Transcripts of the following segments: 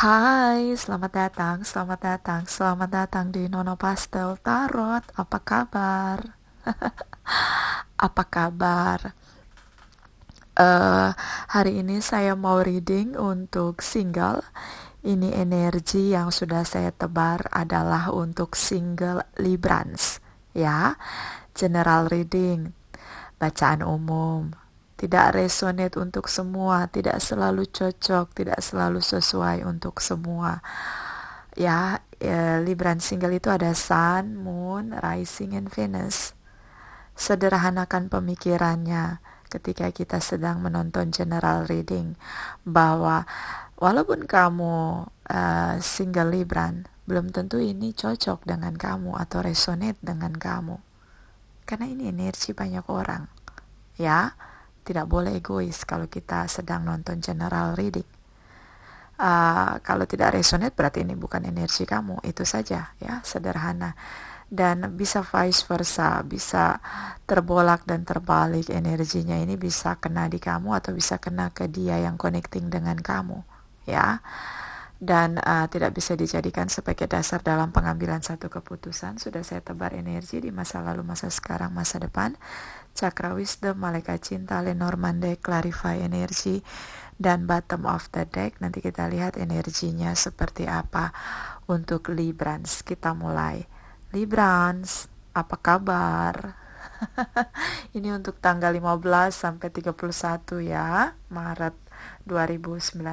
Hai, selamat datang di Nono Pastel Tarot. Apa kabar? Apa kabar? Eh, Hari ini saya mau reading untuk single. Ini energi yang sudah saya tebar adalah untuk single Librans, ya. General reading, bacaan umum. Tidak resonate untuk semua, tidak selalu cocok, tidak selalu sesuai untuk semua. Ya, Libran single itu ada Sun, Moon, Rising, and Venus. Sederhanakan pemikirannya ketika kita sedang menonton general reading, bahwa walaupun kamu single Libran, belum tentu ini cocok dengan kamu atau resonate dengan kamu. Karena ini energi banyak orang, ya. Tidak boleh egois kalau kita sedang nonton general reading. Kalau tidak resonate berarti ini bukan energi kamu, itu saja, ya, sederhana. Dan bisa vice versa, bisa terbolak dan terbalik energinya. Ini bisa kena di kamu atau bisa kena ke dia yang connecting dengan kamu, ya. Dan tidak bisa dijadikan sebagai dasar dalam pengambilan satu keputusan. Sudah saya tebar energi di masa lalu, masa sekarang, masa depan. Cakra Wisdom, Malaikat Cinta, Lenormand deck, Clarify energi, dan bottom of the deck. Nanti kita lihat energinya seperti apa untuk Librans. Kita mulai. Librans, apa kabar? Ini untuk tanggal 15 sampai 31 ya, Maret 2019.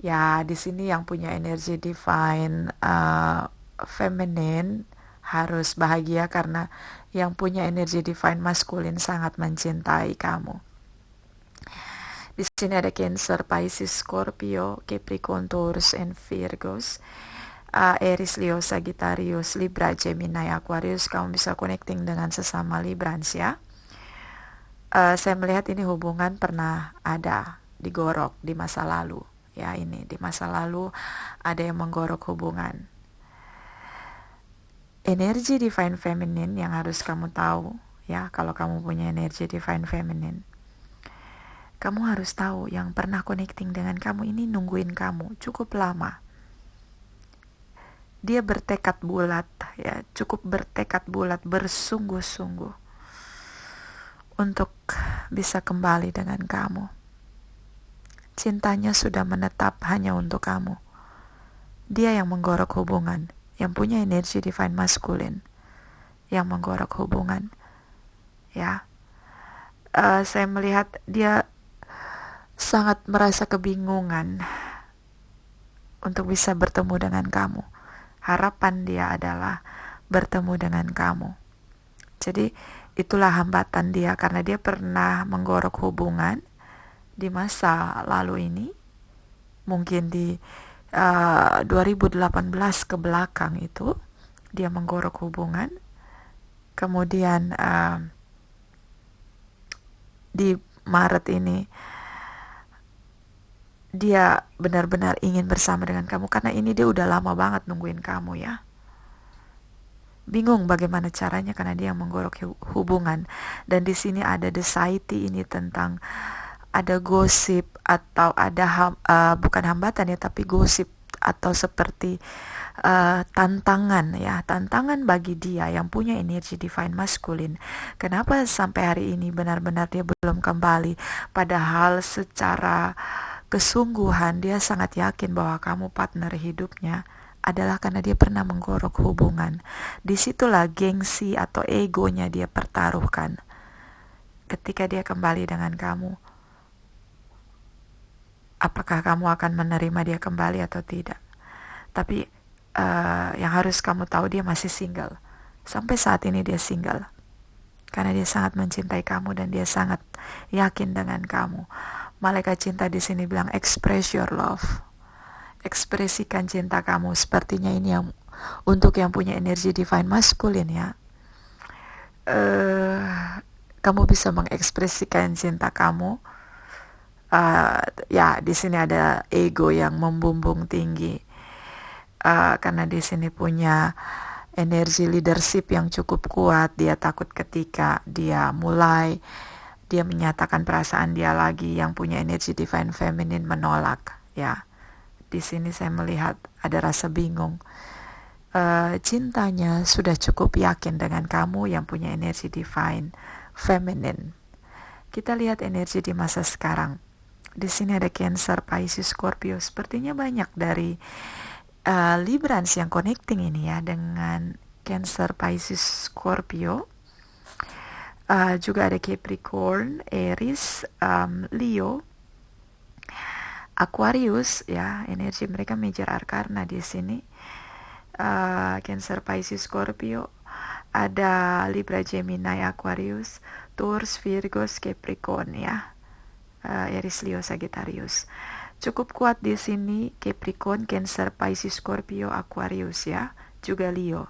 Ya, di sini yang punya energi divine feminine harus bahagia karena yang punya energi divine maskulin sangat mencintai kamu. Di sini ada Cancer, Pisces, Scorpio, Capricorn, Taurus, and Virgos. Aries, Leo, Sagittarius, Libra, Gemini, Aquarius. Kamu bisa connecting dengan sesama Librans, ya. Saya melihat ini hubungan pernah ada digorok di masa lalu. Ya, ini di masa lalu ada yang menggorok hubungan. Energi divine feminine yang harus kamu tahu, ya, kalau kamu punya energi divine feminine, kamu harus tahu yang pernah connecting dengan kamu ini nungguin kamu cukup lama. Dia bertekad bulat, ya, cukup bertekad bulat, bersungguh-sungguh untuk bisa kembali dengan kamu. Cintanya sudah menetap hanya untuk kamu. Dia yang menggorok hubungan, yang punya energi divine maskulin, yang menggorok hubungan, ya. Saya melihat dia sangat merasa kebingungan untuk bisa bertemu dengan kamu. Harapan dia adalah bertemu dengan kamu. Jadi itulah hambatan dia, karena dia pernah menggorok hubungan di masa lalu ini, mungkin di 2018 ke belakang itu dia menggorok hubungan. Kemudian di Maret ini dia benar-benar ingin bersama dengan kamu, karena ini dia udah lama banget nungguin kamu, ya. Bingung bagaimana caranya karena dia yang menggorok hubungan. Dan di sini ada society ini tentang ada gosip atau ada bukan hambatan, ya, tapi gosip atau seperti tantangan, ya, tantangan bagi dia yang punya energi divine maskulin. Kenapa sampai hari ini benar-benar dia belum kembali, padahal secara kesungguhan dia sangat yakin bahwa kamu partner hidupnya, adalah karena dia pernah menggorok hubungan. Disitulah gengsi atau egonya dia pertaruhkan. Ketika dia kembali dengan kamu, apakah kamu akan menerima dia kembali atau tidak? Tapi yang harus kamu tahu, dia masih single. Sampai saat ini dia single. Karena dia sangat mencintai kamu dan dia sangat yakin dengan kamu. Malaikat cinta di sini bilang express your love. Ekspresikan cinta kamu. Sepertinya ini yang untuk yang punya energi divine maskulin, ya. Kamu bisa mengekspresikan cinta kamu. Ya, di sini ada ego yang membumbung tinggi. Karena di sini punya energi leadership yang cukup kuat. Dia takut ketika dia menyatakan perasaan dia lagi, yang punya energi divine feminine menolak, ya. di sini saya melihat ada rasa bingung. Cintanya sudah cukup yakin dengan kamu yang punya energi divine feminine. Kita lihat energi di masa sekarang. Di sini ada Cancer, Pisces, Scorpio. Sepertinya banyak dari Librans yang connecting ini ya dengan Cancer, Pisces, Scorpio. Juga ada Capricorn, Aries, Leo, Aquarius ya, energi mereka major arcana di sini. Cancer, Pisces, Scorpio, ada Libra, Gemini, Aquarius, Taurus, Virgo, Capricorn ya. Aries, Leo, Sagittarius. Cukup kuat di sini Capricorn, Cancer, Pisces, Scorpio, Aquarius ya, juga Leo.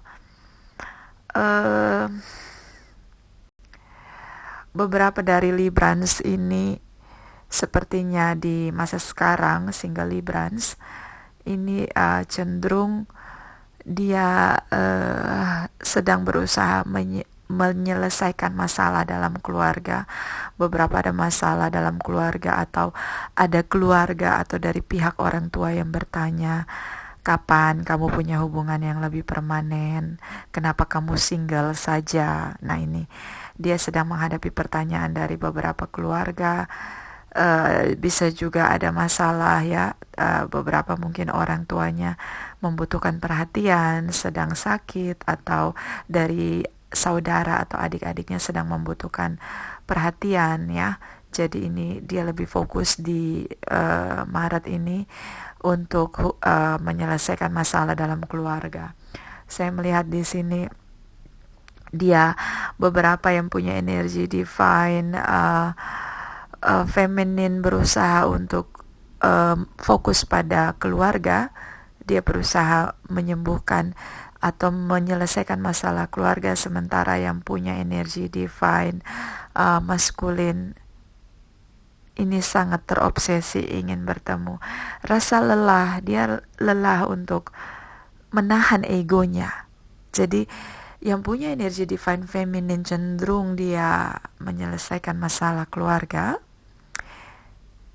Beberapa dari Librans ini sepertinya di masa sekarang single Librans ini cenderung dia sedang berusaha menyelesaikan masalah dalam keluarga. Beberapa ada masalah dalam keluarga atau ada keluarga atau dari pihak orang tua yang bertanya, kapan kamu punya hubungan yang lebih permanen? Kenapa kamu single saja? Nah ini dia sedang menghadapi pertanyaan dari beberapa keluarga. Bisa juga ada masalah ya, beberapa mungkin orang tuanya membutuhkan perhatian, sedang sakit, atau dari saudara atau adik-adiknya sedang membutuhkan perhatian ya. Jadi ini dia lebih fokus di Maret ini untuk menyelesaikan masalah dalam keluarga. Saya melihat di sini dia beberapa yang punya energi divine feminin berusaha untuk fokus pada keluarga. Dia berusaha menyembuhkan atau menyelesaikan masalah keluarga, sementara yang punya energi divine maskulin ini sangat terobsesi ingin bertemu. Rasa lelah, dia lelah untuk menahan egonya. Jadi yang punya energi divine feminine cenderung dia menyelesaikan masalah keluarga.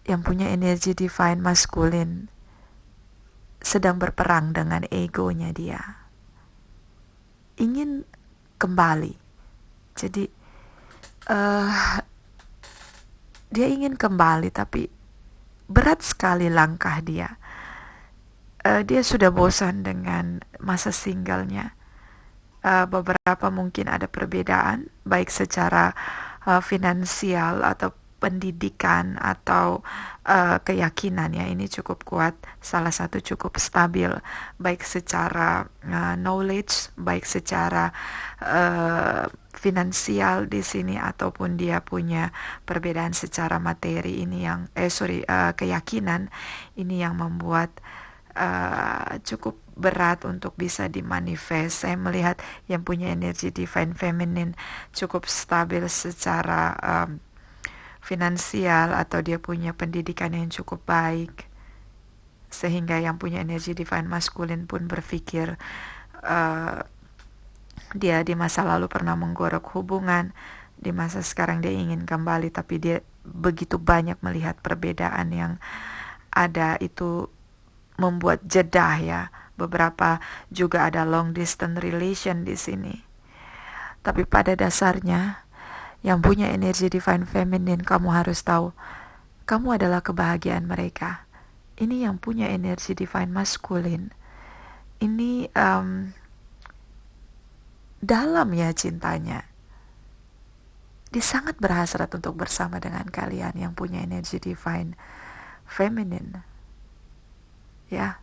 Yang punya energi divine maskulin sedang berperang dengan egonya dia. Ingin kembali. Jadi dia ingin kembali tapi berat sekali langkah dia. Dia sudah bosan dengan masa singlenya. Beberapa mungkin ada perbedaan baik secara finansial atau pendidikan atau keyakinan ya, ini cukup kuat. Salah satu cukup stabil baik secara knowledge, baik secara finansial di sini, ataupun dia punya perbedaan secara materi. Ini yang keyakinan ini yang membuat cukup berat untuk bisa dimanifest. Saya melihat yang punya energi divine feminine cukup stabil secara finansial, atau dia punya pendidikan yang cukup baik, sehingga yang punya energi divine maskulin pun berpikir dia di masa lalu pernah menggorok hubungan, di masa sekarang dia ingin kembali, tapi dia begitu banyak melihat perbedaan yang ada, itu membuat jeda ya. Beberapa juga ada long distance relation di sini. Tapi pada dasarnya yang punya energi divine feminine, kamu harus tahu kamu adalah kebahagiaan mereka. Ini yang punya energi divine maskulin. Ini dalam ya cintanya. Dia sangat berhasrat untuk bersama dengan kalian yang punya energi divine feminine. Ya.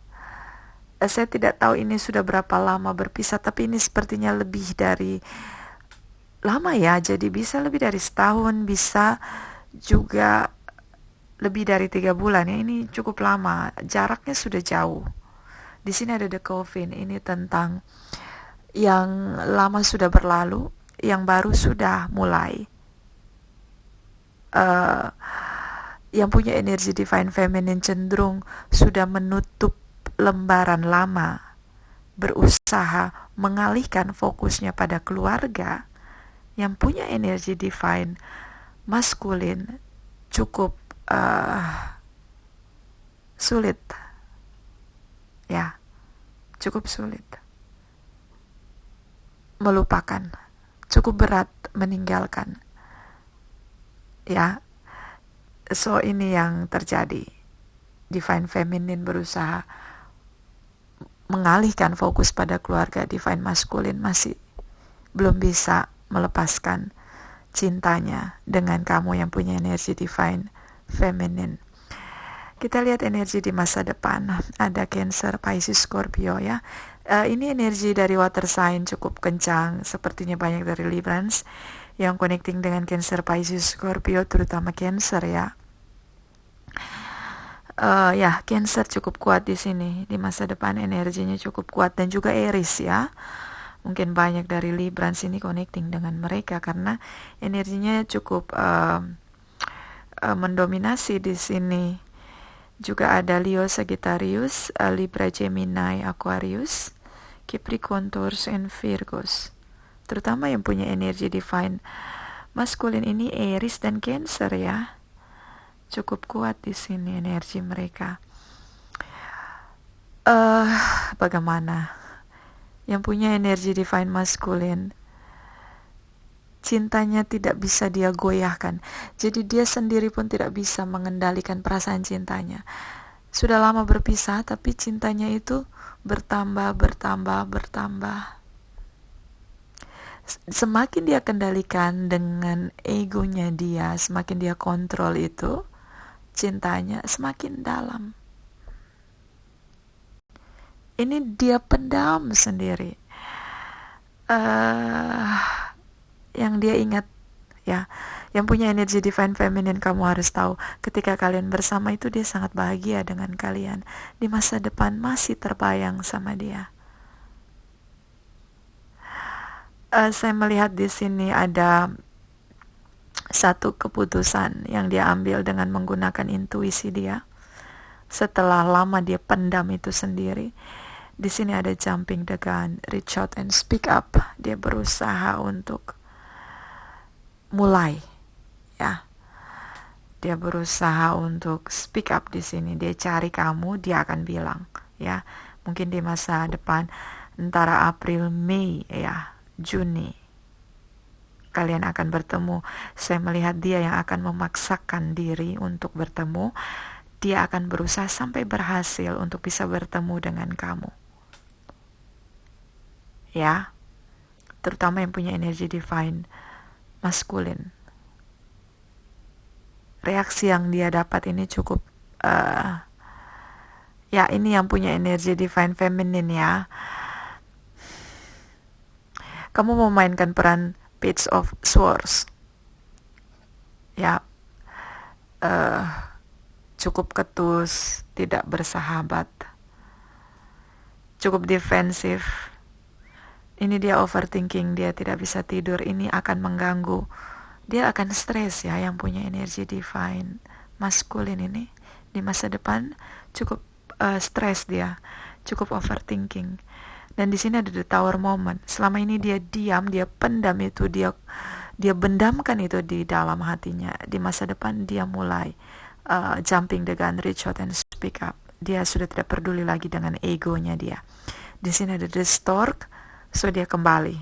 Saya tidak tahu ini sudah berapa lama berpisah, tapi ini sepertinya lebih dari lama ya. Jadi bisa lebih dari setahun, bisa juga lebih dari 3 bulan ya. Ini cukup lama, jaraknya sudah jauh. Di sini ada The Coffin, ini tentang yang lama sudah berlalu, yang baru sudah mulai. Yang punya energi divine feminine cenderung sudah menutup lembaran lama, berusaha mengalihkan fokusnya pada keluarga. Yang punya energi divine maskulin cukup sulit Ya, cukup sulit. Melupakan, cukup berat meninggalkan. Ya, so ini yang terjadi. Divine Feminine berusaha mengalihkan fokus pada keluarga. Divine Masculine masih belum bisa melepaskan cintanya dengan kamu yang punya energi Divine Feminine. Kita lihat energi di masa depan. Ada Cancer, Pisces, Scorpio ya. Ini energi dari water sign cukup kencang. Sepertinya banyak dari Librans yang connecting dengan Cancer, Pisces, Scorpio, terutama Cancer ya. Ya, Cancer cukup kuat di sini. Di masa depan energinya cukup kuat, dan juga Aries ya. Mungkin banyak dari Librans ini connecting dengan mereka karena energinya cukup mendominasi di sini. Juga ada Leo, Sagittarius, Libra, Gemini, Aquarius, Capricorn, Taurus, and Virgos. Terutama yang punya energi divine masculine ini Aries dan Cancer ya. Cukup kuat di sini energi mereka. Bagaimana? Yang punya energi divine masculine, cintanya tidak bisa dia goyahkan. Jadi dia sendiri pun tidak bisa mengendalikan perasaan cintanya. Sudah lama berpisah, tapi cintanya itu bertambah. Semakin dia kendalikan dengan egonya dia, semakin dia kontrol itu, cintanya semakin dalam. Ini dia pendam sendiri. Yang dia ingat ya, yang punya energi divine feminine, kamu harus tahu ketika kalian bersama itu dia sangat bahagia dengan kalian. Di masa depan masih terbayang sama dia. Saya melihat di sini ada satu keputusan yang dia ambil dengan menggunakan intuisi dia. Setelah lama dia pendam itu sendiri. Di sini ada jumping the gun, reach out and speak up. Dia berusaha untuk mulai, ya. Dia berusaha untuk speak up di sini. Dia cari kamu, dia akan bilang, ya. Mungkin di masa depan antara April, Mei, ya, Juni, kalian akan bertemu. Saya melihat dia yang akan memaksakan diri untuk bertemu. Dia akan berusaha sampai berhasil untuk bisa bertemu dengan kamu. Ya, terutama yang punya energi divine masculine. Reaksi yang dia dapat ini cukup ya, ini yang punya energi divine feminine ya. Kamu memainkan peran Page of Swords. Ya, cukup ketus, tidak bersahabat, cukup defensif. Ini dia overthinking, dia tidak bisa tidur, ini akan mengganggu. Dia akan stres ya, yang punya energi divine masculine ini. Di masa depan cukup stres dia, cukup overthinking. Dan di sini ada the tower moment. Selama ini dia diam, dia pendam itu, dia bendamkan itu di dalam hatinya. Di masa depan dia mulai jumping the gun, reach out and speak up. Dia sudah tidak peduli lagi dengan egonya dia. Di sini ada the stork, so dia kembali.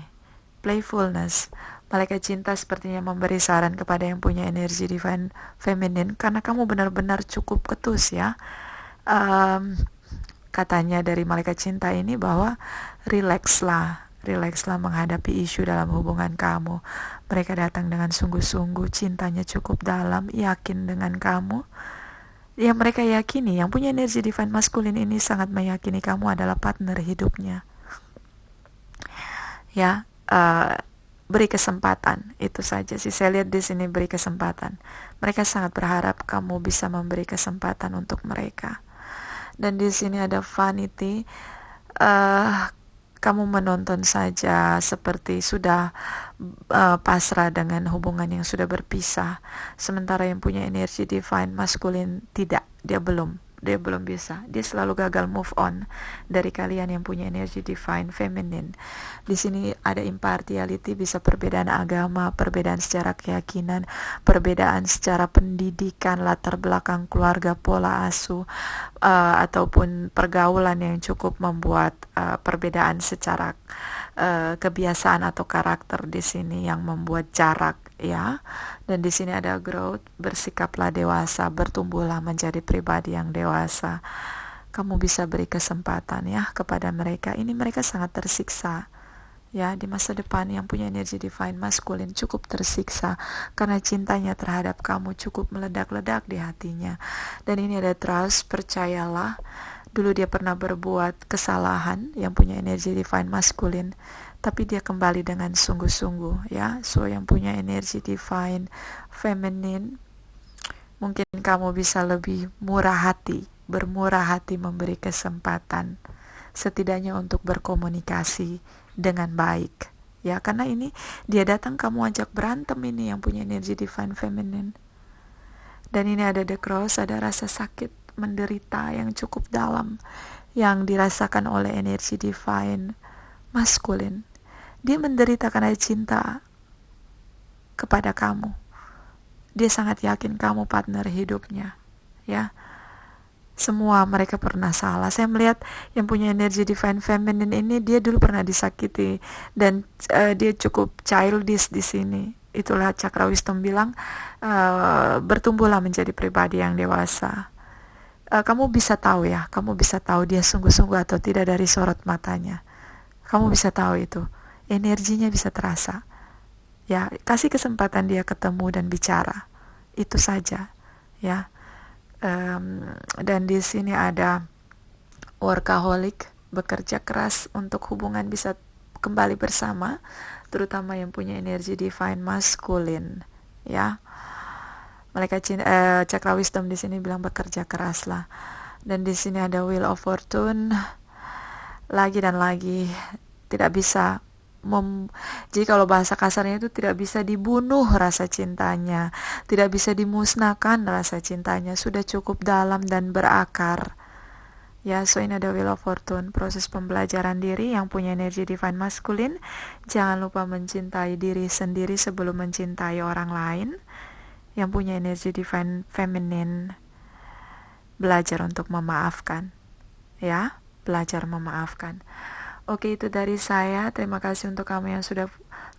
Playfulness. Malaikat cinta sepertinya memberi saran kepada yang punya energi divine feminine, karena kamu benar-benar cukup ketus ya. Katanya dari malaikat cinta ini bahwa relaxlah menghadapi isu dalam hubungan kamu. Mereka datang dengan sungguh-sungguh, cintanya cukup dalam, yakin dengan kamu. Yang mereka yakini, yang punya energi divine masculine ini sangat meyakini kamu adalah partner hidupnya. Ya, beri kesempatan, itu saja sih. Saya lihat di sini beri kesempatan. Mereka sangat berharap kamu bisa memberi kesempatan untuk mereka. Dan di sini ada vanity. Kamu menonton saja seperti sudah pasrah dengan hubungan yang sudah berpisah. Sementara yang punya energi divine masculine tidak, dia belum. dia belum bisa. Dia selalu gagal move on dari kalian yang punya energi divine feminine. Di sini ada impartiality, bisa perbedaan agama, perbedaan secara keyakinan, perbedaan secara pendidikan, latar belakang keluarga, pola asuh, ataupun pergaulan yang cukup membuat perbedaan secara kebiasaan atau karakter di sini yang membuat jarak, ya. Dan di sini ada growth, bersikaplah dewasa, bertumbuhlah menjadi pribadi yang dewasa. Kamu bisa beri kesempatan ya kepada mereka. Ini mereka sangat tersiksa. Ya, di masa depan yang punya energi divine maskulin cukup tersiksa karena cintanya terhadap kamu cukup meledak-ledak di hatinya. Dan ini ada trust, percayalah. Dulu dia pernah berbuat kesalahan yang punya energi divine maskulin, tapi dia kembali dengan sungguh-sungguh, ya. So yang punya energi divine feminine, mungkin kamu bisa lebih murah hati, bermurah hati memberi kesempatan, setidaknya untuk berkomunikasi dengan baik, ya. Karena ini dia datang kamu ajak berantem, ini yang punya energi divine feminine. Dan ini ada the cross, ada rasa sakit menderita yang cukup dalam yang dirasakan oleh energi divine maskulin. Dia menderita karena cinta kepada kamu. Dia sangat yakin kamu partner hidupnya, ya. Semua mereka pernah salah. Saya melihat yang punya energi divine feminine ini, dia dulu pernah disakiti dan dia cukup childish di sini. Itulah Cakra Wisdom bilang, bertumbuhlah menjadi pribadi yang dewasa. Kamu bisa tahu ya, kamu bisa tahu dia sungguh-sungguh atau tidak dari sorot matanya. Kamu bisa tahu itu, energinya bisa terasa. Ya, kasih kesempatan dia ketemu dan bicara, itu saja, ya. Dan di sini ada workaholic, bekerja keras untuk hubungan bisa kembali bersama, terutama yang punya energi divine maskulin, ya. Malaikat Cakra Wisdom di sini bilang bekerja keras lah. Dan di sini ada Wheel of Fortune, lagi dan lagi tidak bisa jadi kalau bahasa kasarnya itu tidak bisa dibunuh rasa cintanya, tidak bisa dimusnahkan rasa cintanya, sudah cukup dalam dan berakar. Ya, so ini ada Wheel of Fortune, proses pembelajaran diri yang punya energi divine maskulin. Jangan lupa mencintai diri sendiri sebelum mencintai orang lain. Yang punya energi divine feminine, belajar untuk memaafkan, ya, belajar memaafkan. Oke, itu dari saya. Terima kasih untuk kamu yang sudah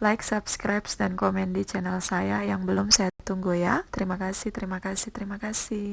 like, subscribe, dan komen di channel saya. Yang belum, saya tunggu ya. Terima kasih, terima kasih, terima kasih.